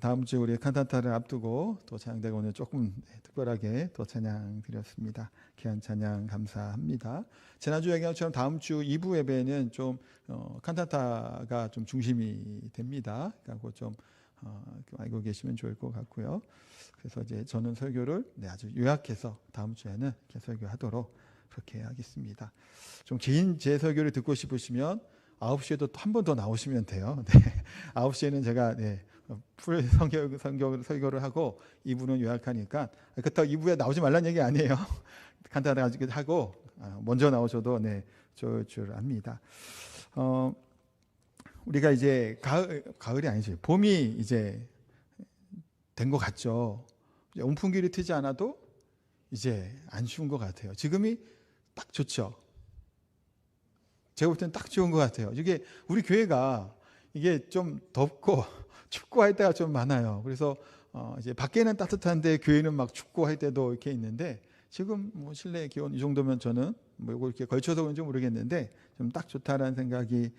다음 주 우리 칸타타를 앞두고 또 찬양대가 오늘 조금 특별하게 또 찬양 드렸습니다. 귀한 찬양 감사합니다. 지난주 얘기처럼 다음 주 2부 예배는 좀 칸타타가 좀 중심이 됩니다. 그리고 좀 알고 계시면 좋을 것 같고요. 그래서 이제 저는 설교를 아주 요약해서 다음 주에는 이렇게 설교하도록 그렇게 하겠습니다. 좀 긴 제 설교를 듣고 싶으시면 9시에도 한 번 더 나오시면 돼요. 네. 9시에는 제가 풀 설교를 하고 2부는 요약하니까 그렇다고 2부에 나오지 말라는 얘기 아니에요. 간단하게 하고 먼저 나오셔도 좋을 줄 압니다. 우리가 이제 가을이 아니죠. 봄이 이제 된 것 같죠. 온풍기를 트지 않아도 이제 안 추운 것 같아요. 지금이 딱 좋죠. 제가 볼 때는 딱 좋은 것 같아요. 이게 우리 교회가 이게 좀 덥고 춥고 할 때가 좀 많아요. 그래서 이제 밖에는 따뜻한데 교회는 막 춥고 할 때도 이렇게 있는데 지금 뭐 실내 기온 이 정도면 저는 뭐 이거 이렇게 걸쳐서 그런지 모르겠는데 좀 딱 좋다라는 생각이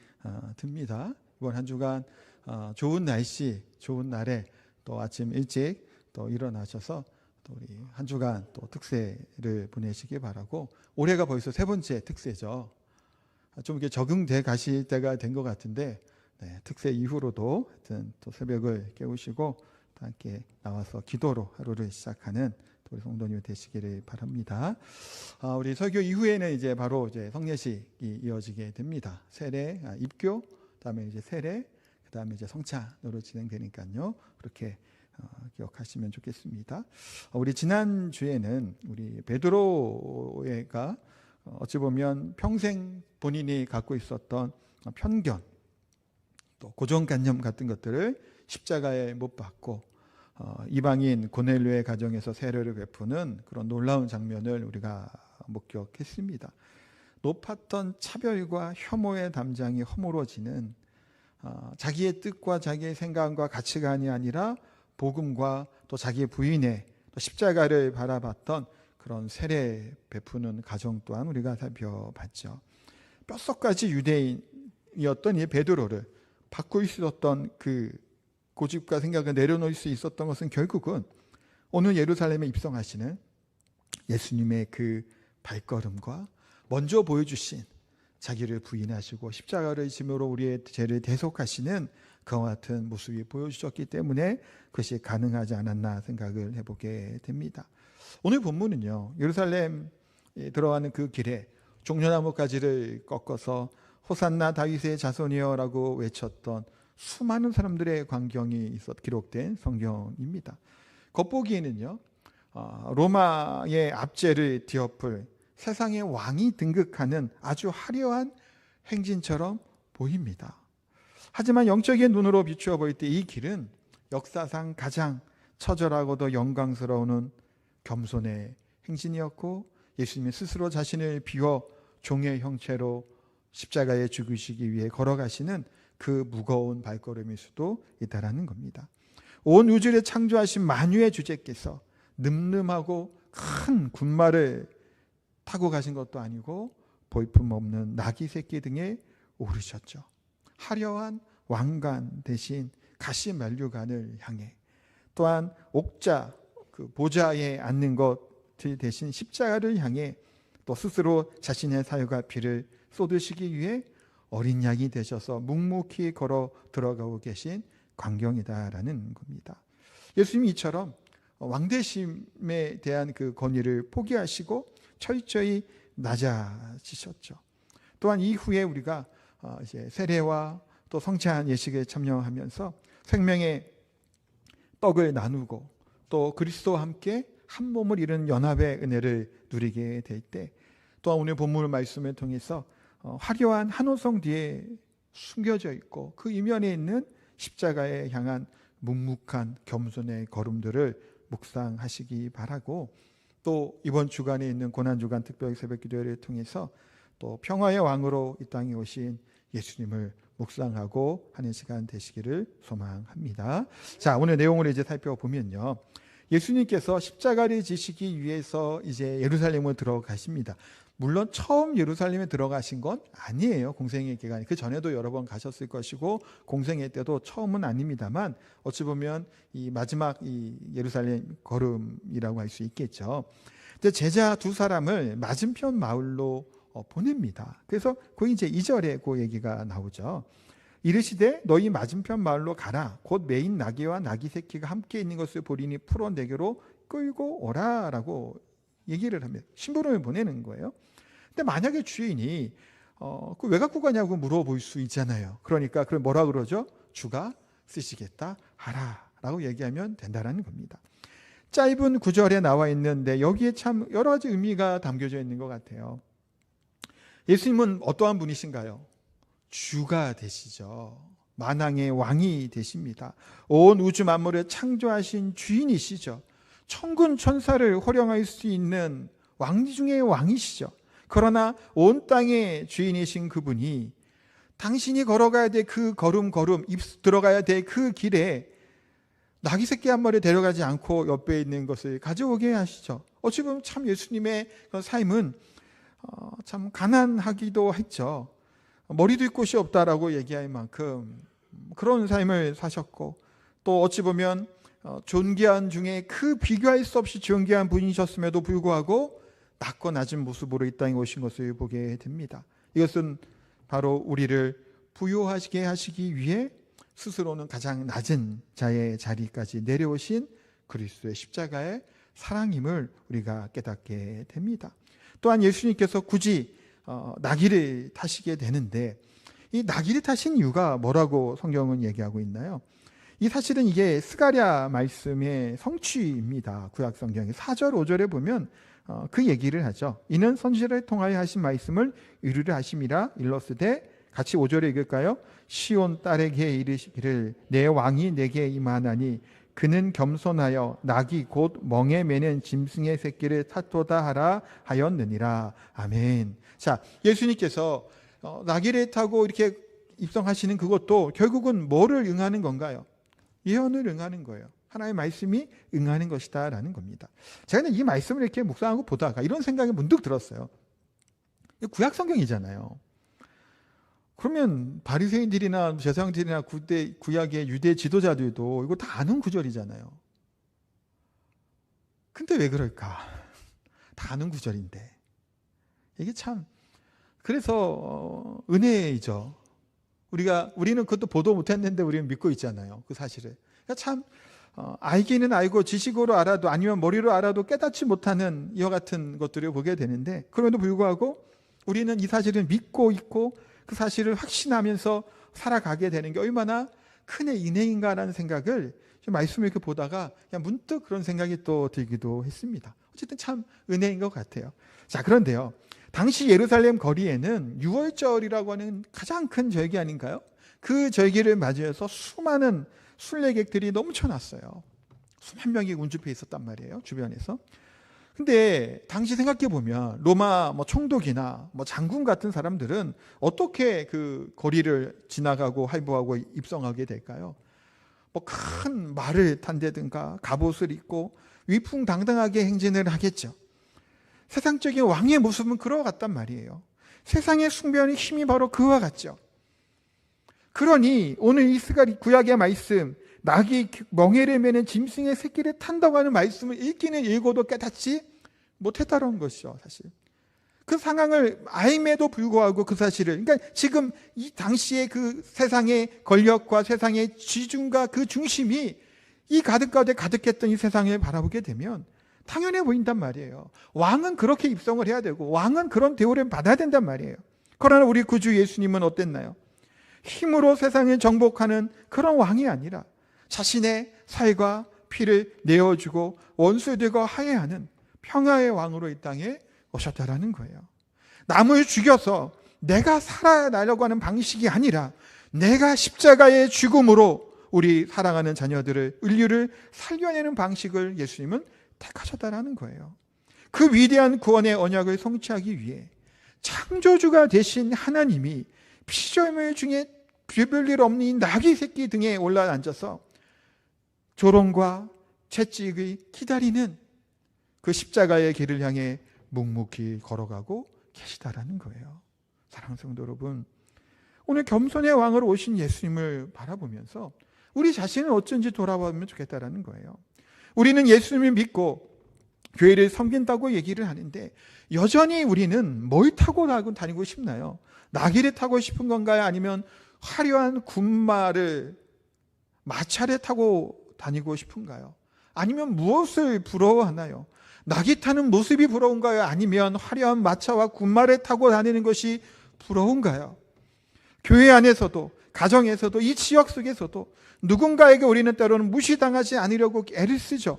듭니다. 이번 한 주간 좋은 날씨, 좋은 날에 또 아침 일찍 또 일어나셔서 또 우리 한 주간 또 특세를 보내시기 바라고 올해가 벌써 3번째 특세죠. 좀 이렇게 적응돼 가실 때가 된 것 같은데 특세 이후로도 하여튼 또 새벽을 깨우시고 함께 나와서 기도로 하루를 시작하는 우리 성도님 되시기를 바랍니다. 우리 설교 이후에는 이제 바로 이제 성례식이 이어지게 됩니다. 세례, 입교, 그다음에 이제 세례, 그다음에 이제 성찬으로 진행되니까요. 그렇게 기억하시면 좋겠습니다. 우리 지난 주에는 우리 베드로가 어찌 보면 평생 본인이 갖고 있었던 편견, 또 고정관념 같은 것들을 십자가에 못 박고 이방인 고넬료의 가정에서 세례를 베푸는 그런 놀라운 장면을 우리가 목격했습니다. 높았던 차별과 혐오의 담장이 허물어지는 자기의 뜻과 자기의 생각과 가치관이 아니라 복음과 또 자기의 부인의 또 십자가를 바라봤던 그런 세례 베푸는 가정 또한 우리가 살펴봤죠. 뼛속까지 유대인이었던 이 베드로를 바꿀 수 있었던 그 고집과 생각을 내려놓을 수 있었던 것은 결국은 오늘 예루살렘에 입성하시는 예수님의 그 발걸음과 먼저 보여주신 자기를 부인하시고 십자가를 짐으로 우리의 죄를 대속하시는 그와 같은 모습이 보여주셨기 때문에 그것이 가능하지 않았나 생각을 해보게 됩니다. 오늘 본문은요, 예루살렘에 들어가는 그 길에 종려나무 가지를 꺾어서 호산나 다윗의 자손이여 라고 외쳤던 수많은 사람들의 광경이 기록된 성경입니다. 겉보기에는요, 로마의 압제를 뒤엎을 세상의 왕이 등극하는 아주 화려한 행진처럼 보입니다. 하지만 영적인 눈으로 비추어 보일 때 이 길은 역사상 가장 처절하고도 영광스러운 겸손의 행진이었고 예수님이 스스로 자신을 비워 종의 형체로 십자가에 죽으시기 위해 걸어가시는 그 무거운 발걸음일 수도 있다라는 겁니다. 온 우주를 창조하신 만유의 주제께서 늠름하고 큰 군마를 타고 가신 것도 아니고 볼품없는 나귀 새끼 등에 오르셨죠. 화려한 왕관 대신 가시 만류관을 향해 또한 옥자 그 보좌에 앉는 것 대신 십자가를 향해 또 스스로 자신의 사유가 피를 쏟으시기 위해 어린 양이 되셔서 묵묵히 걸어 들어가고 계신 광경이다라는 겁니다. 예수님이 이처럼 왕대심에 대한 그 권위를 포기하시고 철저히 낮아지셨죠. 또한 이후에 우리가 이제 세례와 또 성찬 예식에 참여하면서 생명의 떡을 나누고 또 그리스도와 함께 한 몸을 이루는 연합의 은혜를 누리게 될 때 또한 오늘 본문 말씀을 통해서 화려한 한호성 뒤에 숨겨져 있고 그 이면에 있는 십자가에 향한 묵묵한 겸손의 걸음들을 묵상하시기 바라고 또 이번 주간에 있는 고난주간 특별 새벽 기도회를 통해서 또 평화의 왕으로 이 땅에 오신 예수님을 묵상하고 하는 시간 되시기를 소망합니다. 자, 오늘 내용을 이제 살펴보면요. 예수님께서 십자가를 지시기 위해서 이제 예루살렘으로 들어가십니다. 물론 처음 예루살렘에 들어가신 건 아니에요. 공생애 기간이. 그 전에도 여러 번 가셨을 것이고 공생애 때도 처음은 아닙니다만 어찌 보면 이 마지막 이 예루살렘 걸음이라고 할 수 있겠죠. 근데 제자 두 사람을 맞은편 마을로 보냅니다. 그래서 그 이제 2절에 그 얘기가 나오죠. 이르시되 너희 맞은편 마을로 가라. 곧 매인 나귀와 나귀 새끼가 함께 있는 것을 보리니 풀어 내게로 끌고 오라라고 얘기를 합니다. 심부름을 보내는 거예요. 근데 만약에 주인이 그 왜 갖고 가냐고 물어볼 수 있잖아요. 그러니까 그럼 뭐라 그러죠? 주가 쓰시겠다 하라라고 얘기하면 된다라는 겁니다. 짧은 구절에 나와 있는데 여기에 참 여러 가지 의미가 담겨져 있는 것 같아요. 예수님은 어떠한 분이신가요? 주가 되시죠. 만왕의 왕이 되십니다. 온 우주 만물을 창조하신 주인이시죠. 천군 천사를 호령할 수 있는 왕 중의 왕이시죠. 그러나 온 땅의 주인이신 그분이 당신이 걸어가야 될 그 걸음 들어가야 될 그 길에 나귀 새끼 한 마리 데려가지 않고 옆에 있는 것을 가져오게 하시죠. 어찌 보면 참 예수님의 삶은 참 가난하기도 했죠. 머리도 일 곳이 없다라고 얘기할 만큼 그런 삶을 사셨고, 또 어찌 보면 존귀한 중에 그 비교할 수 없이 존귀한 분이셨음에도 불구하고 낮고 낮은 모습으로 이 땅에 오신 것을 보게 됩니다. 이것은 바로 우리를 부요하게 하시기 위해 스스로는 가장 낮은 자의 자리까지 내려오신 그리스도의 십자가의 사랑임을 우리가 깨닫게 됩니다. 또한 예수님께서 굳이 나귀를 타시게 되는데, 이 나귀를 타신 이유가 뭐라고 성경은 얘기하고 있나요? 이 사실은 이게 스가랴 말씀의 성취입니다. 구약 성경의 4절 5절에 보면 그 얘기를 하죠. 이는 선지자를 통하여 하신 말씀을 이루려 하심이라. 일러스되, 같이 5절에 읽을까요? 시온 딸에게 이르시기를 내 왕이 내게 임하나니 그는 겸손하여 나귀 곧 멍에 매는 짐승의 새끼를 타도다 하라 하였느니라. 아멘. 자, 예수님께서 나귀를 타고 이렇게 입성하시는 그것도 결국은 뭐를 응하는 건가요? 예언을 응하는 거예요. 하나님의 말씀이 응하는 것이다 라는 겁니다. 제가 이 말씀을 이렇게 묵상하고 보다가 이런 생각이 문득 들었어요. 구약 성경이잖아요. 그러면 바리새인들이나 제사장들이나 구약의 유대 지도자들도 이거 다 아는 구절이잖아요. 근데 왜 그럴까? 다 아는 구절인데. 이게 참, 그래서 은혜이죠. 우리는 그것도 보도 못했는데 우리는 믿고 있잖아요. 그 사실을. 그러니까 참 알기는 알고 지식으로 알아도 아니면 머리로 알아도 깨닫지 못하는 이와 같은 것들을 보게 되는데, 그럼에도 불구하고 우리는 이 사실을 믿고 있고 그 사실을 확신하면서 살아가게 되는 게 얼마나 큰 은혜인가라는 생각을 말씀을 이렇게 보다가 그냥 문득 그런 생각이 또 들기도 했습니다. 어쨌든 참 은혜인 것 같아요. 자, 그런데요, 당시 예루살렘 거리에는 유월절이라고 하는 가장 큰 절기 아닌가요? 그 절기를 맞이해서 수많은 순례객들이 넘쳐났어요. 수만 명이 운집해 있었단 말이에요, 주변에서. 근데 당시 생각해 보면 로마 총독이나 장군 같은 사람들은 어떻게 그 거리를 지나가고 할부하고 입성하게 될까요? 큰 말을 탄다든가 갑옷을 입고 위풍당당하게 행진을 하겠죠. 세상적인 왕의 모습은 그와 같단 말이에요. 세상의 숭배하는 힘이 바로 그와 같죠. 그러니 오늘 이 구약의 말씀, 나귀 멍에를 매는 짐승의 새끼를 탄다고 하는 말씀을 읽기는 읽어도 깨닫지 못했다는 것이죠, 사실. 그 상황을 알매도 불구하고 그 사실을, 그러니까 지금 이 당시의 그 세상의 권력과 세상의 지중과 그 중심이 이 가득 가운데 가득했던 이 세상을 바라보게 되면 당연해 보인단 말이에요. 왕은 그렇게 입성을 해야 되고 왕은 그런 대우를 받아야 된단 말이에요. 그러나 우리 구주 예수님은 어땠나요? 힘으로 세상을 정복하는 그런 왕이 아니라 자신의 살과 피를 내어주고 원수들과 화해하는 평화의 왕으로 이 땅에 오셨다라는 거예요. 남을 죽여서 내가 살아나려고 하는 방식이 아니라 내가 십자가의 죽음으로 우리 사랑하는 자녀들을, 인류를 살려내는 방식을 예수님은 택하셨다라는 거예요. 그 위대한 구원의 언약을 성취하기 위해 창조주가 되신 하나님이 피조물 중에 별일 없는 이 나귀 새끼 등에 올라앉아서 조롱과 채찍을 기다리는 그 십자가의 길을 향해 묵묵히 걸어가고 계시다라는 거예요. 사랑하는 성도 여러분, 오늘 겸손의 왕으로 오신 예수님을 바라보면서 우리 자신을 어쩐지 돌아보면 좋겠다라는 거예요. 우리는 예수님을 믿고 교회를 섬긴다고 얘기를 하는데 여전히 우리는 뭘 타고 다니고 싶나요? 나귀를 타고 싶은 건가요? 아니면 화려한 군마를, 마차를 타고 다니고 싶은가요? 아니면 무엇을 부러워하나요? 나귀 타는 모습이 부러운가요? 아니면 화려한 마차와 군마를 타고 다니는 것이 부러운가요? 교회 안에서도, 가정에서도, 이 지역 속에서도 누군가에게 우리는 때로는 무시당하지 않으려고 애를 쓰죠.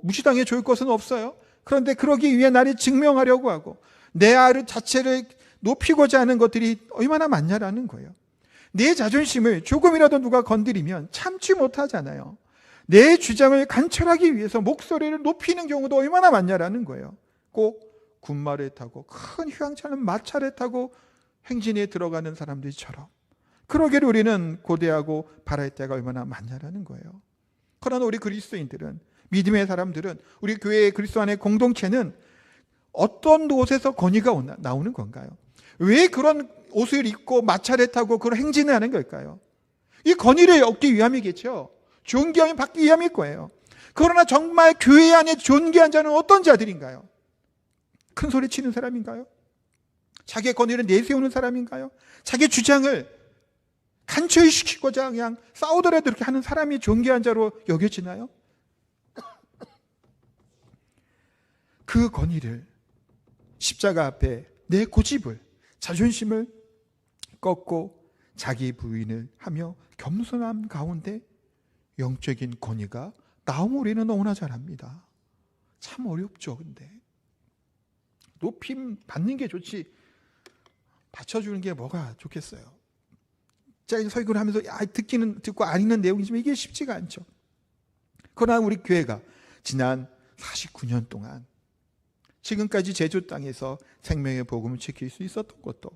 무시당해 줄 것은 없어요. 그런데 그러기 위해 나를 증명하려고 하고 내 아를 자체를 높이고자 하는 것들이 얼마나 많냐라는 거예요. 내 자존심을 조금이라도 누가 건드리면 참지 못하잖아요. 내 주장을 관철하기 위해서 목소리를 높이는 경우도 얼마나 많냐라는 거예요. 꼭 군마를 타고 큰 휘황찬란 마차를 타고 행진에 들어가는 사람들처럼 그러기를 우리는 고대하고 바랄 때가 얼마나 많냐라는 거예요. 그러나 우리 그리스도인들은, 믿음의 사람들은, 우리 교회의 그리스도 안의 공동체는 어떤 옷에서 권위가 나오는 건가요? 왜 그런 옷을 입고 마차를 타고 그런 행진을 하는 걸까요? 이 권위를 얻기 위함이겠죠. 존귀함을 받기 위함일 거예요. 그러나 정말 교회 안에 존귀한 자는 어떤 자들인가요? 큰 소리 치는 사람인가요? 자기의 권위를 내세우는 사람인가요? 자기의 주장을 간철시키고자 그냥 싸우더라도 이렇게 하는 사람이 존귀한 자로 여겨지나요? 그 권위를, 십자가 앞에 내 고집을, 자존심을 꺾고 자기 부인을 하며 겸손함 가운데 영적인 권위가 나오면 우리는 너무나 잘합니다. 참 어렵죠. 근데 높임 받는 게 좋지 받쳐주는 게 뭐가 좋겠어요. 제가 설교를 하면서 듣기는 듣고 아는 내용이지만 이게 쉽지가 않죠. 그러나 우리 교회가 지난 49년 동안 지금까지 제주 땅에서 생명의 복음을 지킬 수 있었던 것도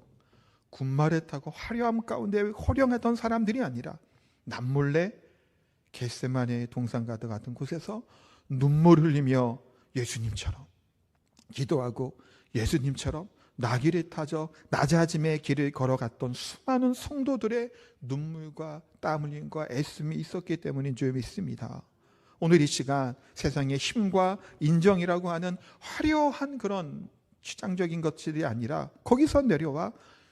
군마를 타고 화려함 가운데 호령하던 사람들이 아니라 남몰래 겟세마네 동산가드 같은 곳에서 눈물 흘리며 예수님처럼 기도하고 예수님처럼 나귀를 타져 낮아짐의 길을 걸어갔던 수많은 성도들의 눈물과 땀 흘림과 애씀이 있었기 때문인 줄 믿습니다. 오늘 이 시간 세상의 힘과 인정이라고 하는 화려한 그런 추장적인 것들이 아니라 거기서 내려와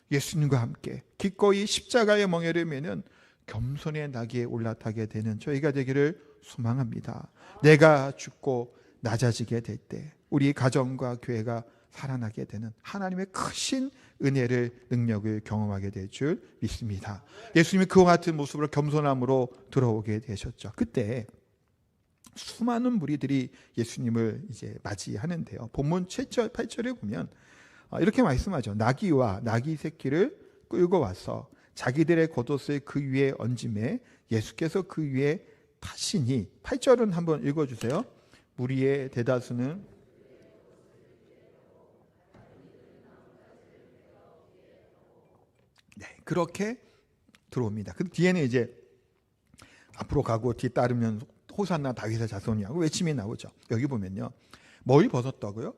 예수님과 함께 기꺼이 십자가의 멍에를 메는 겸손의 나귀에 올라타게 되는 저희가 되기를 소망합니다. 내가 죽고 낮아지게 될 때 우리 가정과 교회가 살아나게 되는 하나님의 크신 은혜를, 능력을 경험하게 될 줄 믿습니다. 예수님이 그와 같은 모습으로 겸손함으로 들어오게 되셨죠. 그때 수많은 무리들이 예수님을 이제 맞이하는데요. 본문 7절, 8절에 보면 이렇게 말씀하죠. 나귀와 나귀 새끼를 끌고 와서 자기들의 겉옷을 그 위에 얹음에 예수께서 그 위에 타시니, 8절은 한번 읽어주세요. 무리의 대다수는 그렇게 들어옵니다. 그 뒤에는 이제 앞으로 가고 뒤 따르면 호산나 다윗의 자손이라고 외침이 나오죠. 여기 보면요, 뭘 벗었다고요?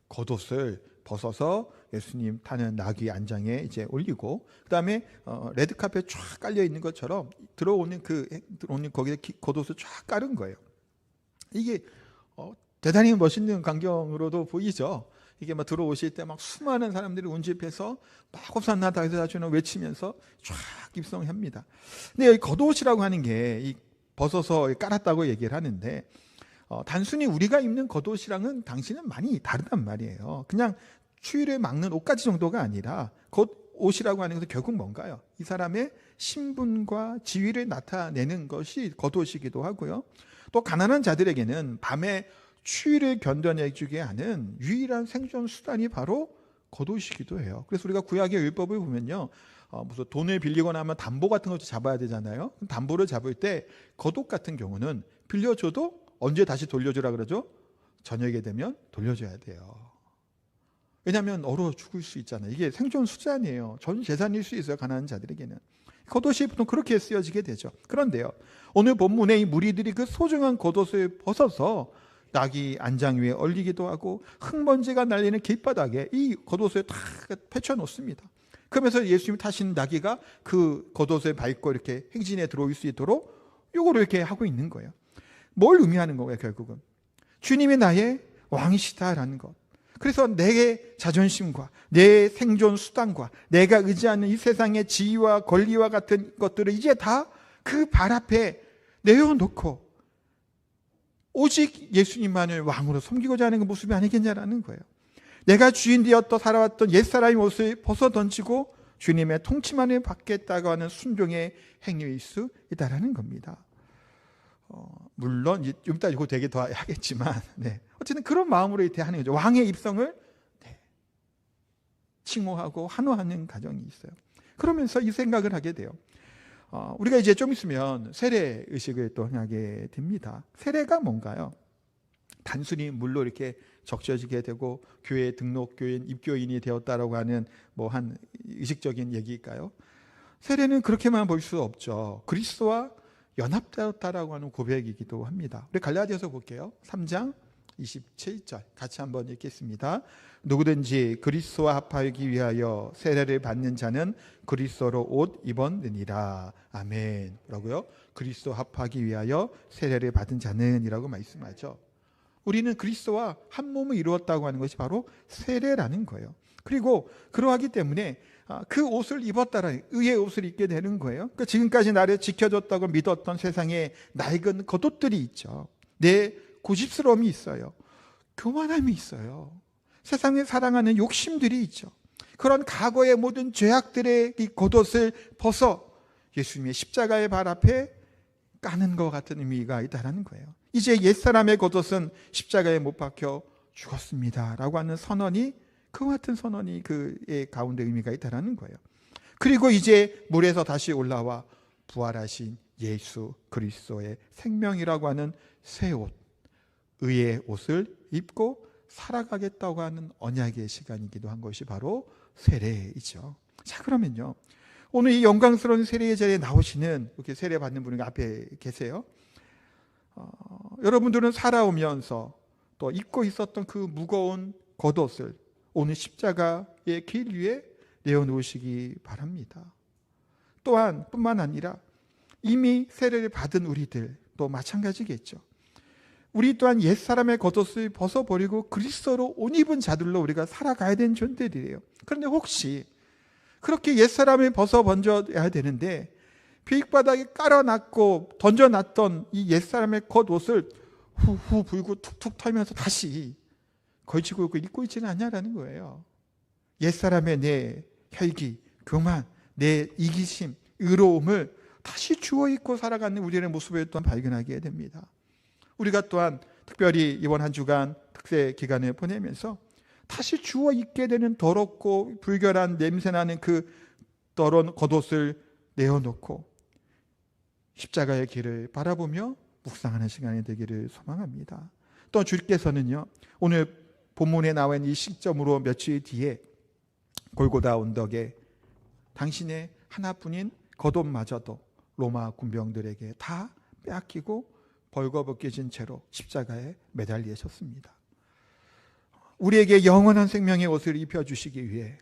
겉옷을 벗어서 예수님 타는 나귀 안장에 이제 올리고, 그 다음에 레드카펫 쫙 깔려 있는 것처럼 들어오는 거기에 겉옷을 쫙 깔은 거예요. 이게 대단히 멋있는 광경으로도 보이죠. 이게 막 들어오실 때 막 수많은 사람들이 운집해서 막 호산나 다윗의 자손을 외치면서 쫙 입성합니다. 근데 여기 겉옷이라고 하는 게 이 벗어서 깔았다고 얘기를 하는데 단순히 우리가 입는 겉옷이랑은 당시는 많이 다르단 말이에요. 그냥 추위를 막는 옷가지 정도가 아니라 겉옷이라고 하는 것은 결국 뭔가요? 이 사람의 신분과 지위를 나타내는 것이 겉옷이기도 하고요. 또 가난한 자들에게는 밤에 추위를 견뎌내주게 하는 유일한 생존 수단이 바로 겉옷이기도 해요. 그래서 우리가 구약의 율법을 보면요, 무슨 돈을 빌리거나 하면 담보 같은 것도 잡아야 되잖아요. 담보를 잡을 때 겉옷 같은 경우는 빌려줘도 언제 다시 돌려주라 그러죠? 저녁에 되면 돌려줘야 돼요. 왜냐하면 얼어 죽을 수 있잖아요. 이게 생존 수단이에요. 전 재산일 수 있어요. 가난한 자들에게는. 겉옷이 보통 그렇게 쓰여지게 되죠. 그런데요, 오늘 본문에 이 무리들이 그 소중한 겉옷을 벗어서 낙이 안장 위에 얼리기도 하고 흙먼지가 날리는 길바닥에 이 겉옷을 다 펼쳐 놓습니다. 그러면서 예수님이 타신 나귀가 그 겉옷을 밟고 이렇게 행진에 들어올 수 있도록 요거를 이렇게 하고 있는 거예요. 뭘 의미하는 거예요? 결국은 주님이 나의 왕이시다라는 것. 그래서 내 자존심과 내 생존 수단과 내가 의지하는 이 세상의 지위와 권리와 같은 것들을 이제 다 그 발 앞에 내어놓고 오직 예수님만을 왕으로 섬기고자 하는 그 모습이 아니겠냐라는 거예요. 내가 주인 되었던 살아왔던 옛사람의 옷을 벗어던지고 주님의 통치만을 받겠다고 하는 순종의 행위일 수 있다라는 겁니다. 물론 좀 이따 이거 되게 더 하겠지만 어쨌든 그런 마음으로 이렇게 하는 거죠. 왕의 입성을 칭호하고 환호하는 가정이 있어요. 그러면서 이 생각을 하게 돼요. 우리가 이제 좀 있으면 세례 의식을 또 하게 됩니다. 세례가 뭔가요? 단순히 물로 이렇게 적셔지게 되고 교회 등록교인, 입교인이 되었다라고 하는 한 의식적인 얘기일까요? 세례는 그렇게만 볼 수 없죠. 그리스도와 연합되었다라고 하는 고백이기도 합니다. 우리 갈라디아서 볼게요. 3장 27절 같이 한번 읽겠습니다. 누구든지 그리스도와 합하기 위하여 세례를 받는 자는 그리스도로 옷 입었느니라. 아멘. 뭐라고요? 그리스도 합하기 위하여 세례를 받은 자는 이라고 말씀하죠. 우리는 그리스도와 한 몸을 이루었다고 하는 것이 바로 세례라는 거예요. 그리고 그러하기 때문에 그 옷을 입었다라는 의의 옷을 입게 되는 거예요. 그러니까 지금까지 나를 지켜줬다고 믿었던 세상에 낡은 겉옷들이 있죠. 내 고집스러움이 있어요. 교만함이 있어요. 세상에 사랑하는 욕심들이 있죠. 그런 과거의 모든 죄악들의 이 겉옷을 벗어 예수님의 십자가의 발 앞에 까는 것 같은 의미가 있다는 거예요. 이제 옛사람의 겉옷은 십자가에 못 박혀 죽었습니다 라고 하는 선언이, 그와 같은 선언이 그의 가운데 의미가 있다는 거예요. 그리고 이제 물에서 다시 올라와 부활하신 예수 그리스도의 생명이라고 하는 새 옷, 의의 옷을 입고 살아가겠다고 하는 언약의 시간이기도 한 것이 바로 세례이죠. 자, 그러면요, 오늘 이 영광스러운 세례의 자리에 나오시는, 이렇게 세례 받는 분이 앞에 계세요. 여러분들은 살아오면서 또 입고 있었던 그 무거운 겉옷을 오늘 십자가의 길 위에 내어놓으시기 바랍니다. 또한 뿐만 아니라 이미 세례를 받은 우리들도 마찬가지겠죠. 우리 또한 옛사람의 겉옷을 벗어버리고 그리스도로 옷 입은 자들로 우리가 살아가야 되는 존재들이에요. 그런데 혹시 그렇게 옛사람을 벗어버려야 되는데 비익바닥에 깔아놨고 던져놨던 이 옛사람의 겉옷을 후후 불고 툭툭 털면서 다시 걸치고 입고 있지는 않냐라는 거예요. 옛사람의 내 혈기, 교만, 내 이기심, 의로움을 다시 주워 입고 살아가는 우리의 모습을 또한 발견하게 됩니다. 우리가 또한 특별히 이번 한 주간 특세 기간을 보내면서 다시 주워 입게 되는 더럽고 불결한 냄새나는 그 더러운 겉옷을 내어놓고 십자가의 길을 바라보며 묵상하는 시간이 되기를 소망합니다. 또 주께서는요, 오늘 본문에 나와 있는 이 시점으로 며칠 뒤에 골고다 언덕에 당신의 하나뿐인 겉옷마저도 로마 군병들에게 다 빼앗기고 벌거벗겨진 채로 십자가에 매달리셨습니다. 우리에게 영원한 생명의 옷을 입혀주시기 위해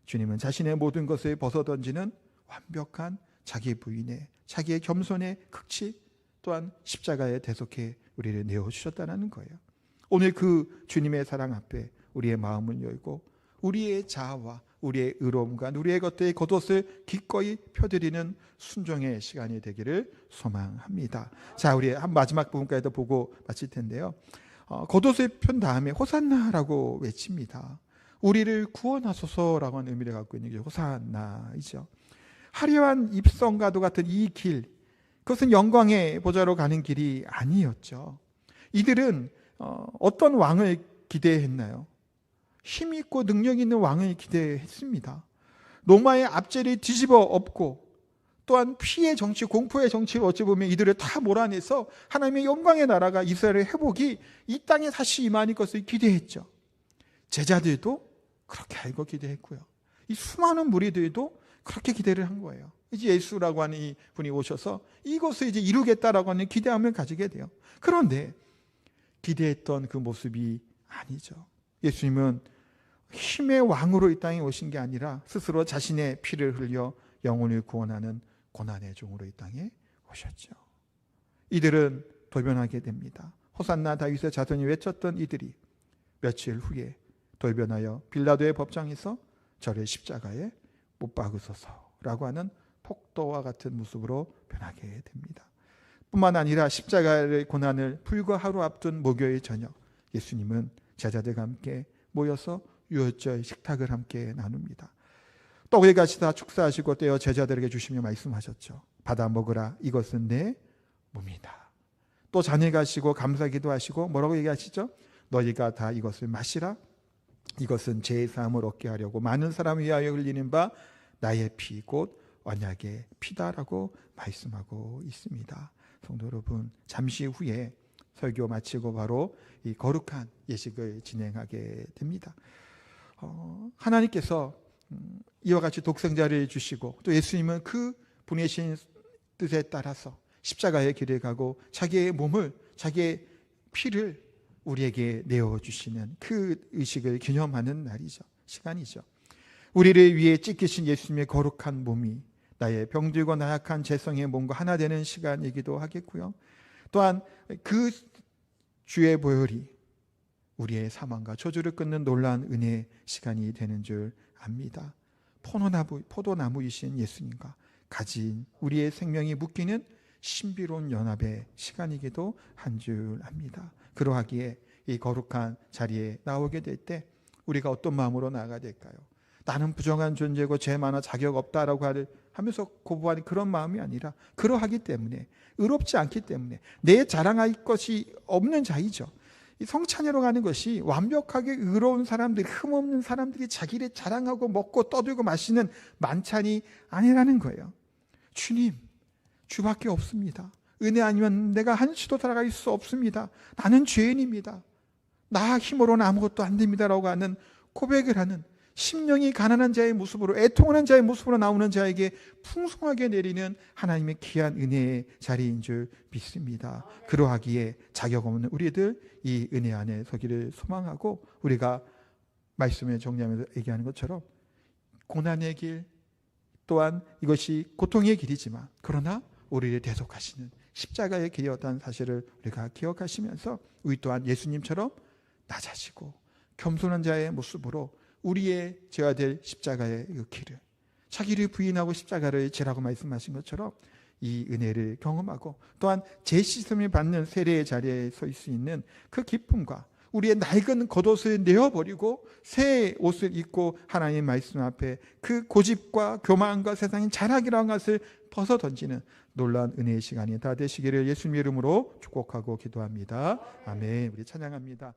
주님은 자신의 모든 것을 벗어던지는 완벽한 자기 부인의, 자기의 겸손의 극치 또한 십자가에 대속해 우리를 내어주셨다는 거예요. 오늘 그 주님의 사랑 앞에 우리의 마음을 열고 우리의 자아와 우리의 의로움과 우리의 것들의 겉옷을 기꺼이 펴드리는 순종의 시간이 되기를 소망합니다. 자, 우리 한 마지막 부분까지도 보고 마칠 텐데요. 겉옷을 편 다음에 호산나라고 외칩니다. 우리를 구원하소서라고 하는 의미를 갖고 있는 게 호산나이죠. 화려한 입성과도 같은 이 길, 그것은 영광의 보좌로 가는 길이 아니었죠. 이들은 어떤 왕을 기대했나요? 힘 있고 능력 있는 왕을 기대했습니다. 로마의 압제를 뒤집어 엎고 또한 피의 정치, 공포의 정치를 어찌 보면 이들을 다 몰아내서 하나님의 영광의 나라가 이스라엘의 회복이 이 땅에 다시 임하는 것을 기대했죠. 제자들도 그렇게 알고 기대했고요. 이 수많은 무리들도 그렇게 기대를 한 거예요. 이제 예수라고 하는 이 분이 오셔서 이것을 이제 이루겠다라고 하는 기대함을 가지게 돼요. 그런데 기대했던 그 모습이 아니죠. 예수님은 힘의 왕으로 이 땅에 오신 게 아니라 스스로 자신의 피를 흘려 영혼을 구원하는 고난의 종으로 이 땅에 오셨죠. 이들은 돌변하게 됩니다. 호산나 다윗의 자손이 외쳤던 이들이 며칠 후에 돌변하여 빌라도의 법정에서 저를 십자가에 못 박으소서라고 하는 폭도와 같은 모습으로 변하게 됩니다. 뿐만 아니라 십자가의 고난을 불과 하루 앞둔 목요일 저녁, 예수님은 제자들과 함께 모여서 유월절 식탁을 함께 나눕니다. 떡을 가시다 축사하시고 떼어 제자들에게 주시며 말씀하셨죠. 받아 먹으라, 이것은 내 몸이다. 또 잔을 가시고 감사기도 하시고 뭐라고 얘기하시죠? 너희가 다 이것을 마시라. 이것은 죄의 사함을 얻게 하려고 많은 사람을 위하여 흘리는 바 나의 피 곧 언약의 피다라고 말씀하고 있습니다. 성도 여러분, 잠시 후에 설교 마치고 바로 이 거룩한 예식을 진행하게 됩니다. 하나님께서 이와 같이 독생자를 주시고 또 예수님은 그 보내신 뜻에 따라서 십자가의 길을 가고 자기의 몸을, 자기의 피를 우리에게 내어주시는 그 의식을 기념하는 날이죠. 시간이죠. 우리를 위해 찢기신 예수님의 거룩한 몸이 나의 병들고 나약한 재성의 몸과 하나 되는 시간이기도 하겠고요. 또한 그 주의 보혈이 우리의 사망과 저주를 끊는 놀라운 은혜의 시간이 되는 줄 압니다. 포도나무이신 예수님과 가진 우리의 생명이 묶이는 신비로운 연합의 시간이기도 한 줄 압니다. 그러하기에 이 거룩한 자리에 나오게 될 때 우리가 어떤 마음으로 나아가야 될까요? 나는 부정한 존재고 죄 많아 자격 없다라고 하면서 고부하는 그런 마음이 아니라, 그러하기 때문에, 의롭지 않기 때문에 내 자랑할 것이 없는 자이죠. 이 성찬회로 가는 것이 완벽하게 의로운 사람들이, 흠없는 사람들이 자기를 자랑하고 먹고 떠들고 마시는 만찬이 아니라는 거예요. 주님, 주밖에 없습니다. 은혜 아니면 내가 한시도 살아갈 수 없습니다. 나는 죄인입니다. 나 힘으로는 아무것도 안 됩니다라고 하는 고백을 하는, 심령이 가난한 자의 모습으로, 애통하는 자의 모습으로 나오는 자에게 풍성하게 내리는 하나님의 귀한 은혜의 자리인 줄 믿습니다. 그러하기에 자격 없는 우리들 이 은혜 안에 서기를 소망하고, 우리가 말씀을 정리하면서 얘기하는 것처럼 고난의 길 또한 이것이 고통의 길이지만 그러나 우리를 대속하시는 십자가의 길이었다는 사실을 우리가 기억하시면서 우리 또한 예수님처럼 낮아지고 겸손한 자의 모습으로 우리의 져야 될 십자가의 그 길을, 자기를 부인하고 십자가를 지라고 말씀하신 것처럼 이 은혜를 경험하고 또한 재시씀을 받는 세례의 자리에 서 있을 수 있는 그 기쁨과 우리의 낡은 겉옷을 내어버리고 새 옷을 입고 하나님의 말씀 앞에 그 고집과 교만과 세상의 자랑이라는 것을 벗어던지는 놀라운 은혜의 시간이 다 되시기를 예수님 이름으로 축복하고 기도합니다. 아멘. 우리 찬양합니다.